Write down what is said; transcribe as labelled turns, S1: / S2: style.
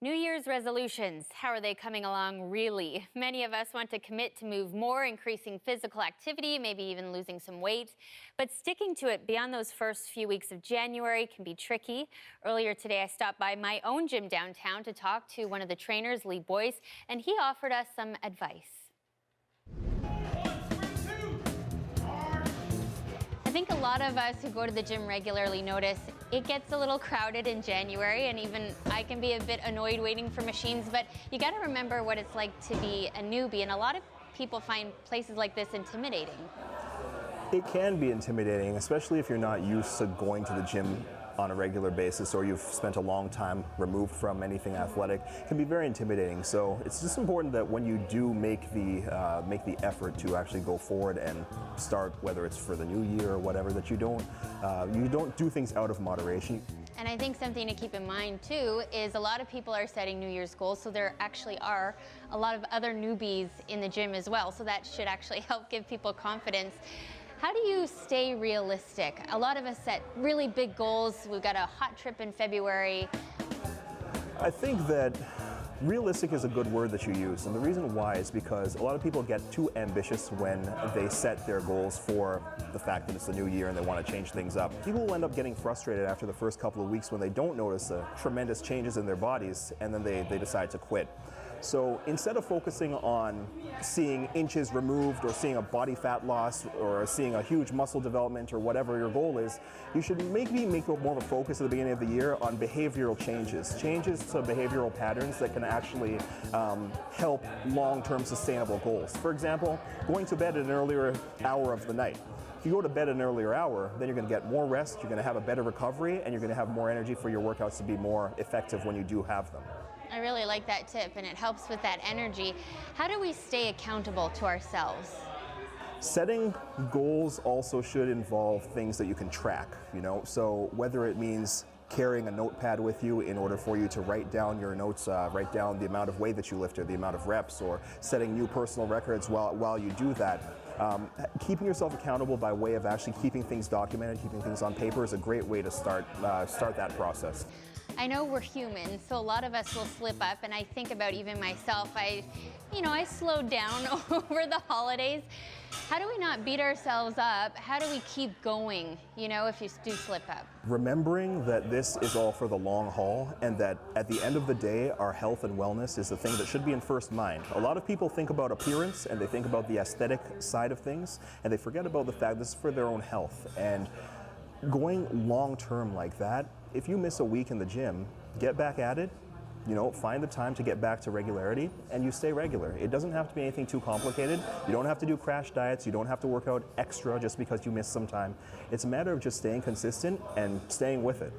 S1: New Year's resolutions, how are they coming along really? Many of us want to commit to move more, increasing physical activity, maybe even losing some weight. But sticking to it beyond those first few weeks of January can be tricky. Earlier today, I stopped by my own gym downtown to talk to one of the trainers, Lee Boyce, and he offered us some advice. I think a lot of us who go to the gym regularly notice it gets a little crowded in January, and even I can be a bit annoyed waiting for machines, but you got to remember what it's like to be a newbie, and a lot of people find places like this intimidating.
S2: It can be intimidating, especially if you're not used to going to the gym on a regular basis, or you've spent a long time removed from anything athletic. It can be very intimidating. So it's just important that when you do make the effort to actually go forward and start, whether it's for the new year or whatever, that you don't do things out of moderation.
S1: And I think something to keep in mind too is a lot of people are setting New Year's goals, so there actually are a lot of other newbies in the gym as well. So that should actually help give people confidence. How do you stay realistic? A lot of us set really big goals. We've got a hot trip in February.
S2: I think that realistic is a good word that you use, and the reason why is because a lot of people get too ambitious when they set their goals for the fact that it's the new year and they want to change things up. People will end up getting frustrated after the first couple of weeks when they don't notice the tremendous changes in their bodies, and then they decide to quit. So instead of focusing on seeing inches removed or seeing a body fat loss or seeing a huge muscle development or whatever your goal is, you should maybe make more of a focus at the beginning of the year on behavioral changes to behavioral patterns that can actually help long-term sustainable goals. For example, going to bed at an earlier hour of the night. If you go to bed at an earlier hour, then you're going to get more rest, you're going to have a better recovery, and you're going to have more energy for your workouts to be more effective when you do have them.
S1: I really like that tip, and it helps with that energy. How do we stay accountable to ourselves?
S2: Setting goals also should involve things that you can track, so whether it means carrying a notepad with you in order for you to write down your notes, write down the amount of weight that you lifted, the amount of reps, or setting new personal records while you do that. Keeping yourself accountable by way of actually keeping things documented, keeping things on paper is a great way to start that process.
S1: I know we're human, so a lot of us will slip up, and I think about even myself. I slowed down over the holidays. How do we not beat ourselves up? How do we keep going, if you do slip up?
S2: Remembering that this is all for the long haul, and that at the end of the day, our health and wellness is the thing that should be in first mind. A lot of people think about appearance, and they think about the aesthetic side of things, and they forget about the fact this is for their own health. And going long term like that, if you miss a week in the gym, get back at it, find the time to get back to regularity, and you stay regular. It doesn't have to be anything too complicated. You don't have to do crash diets. You don't have to work out extra just because you miss some time. It's a matter of just staying consistent and staying with it.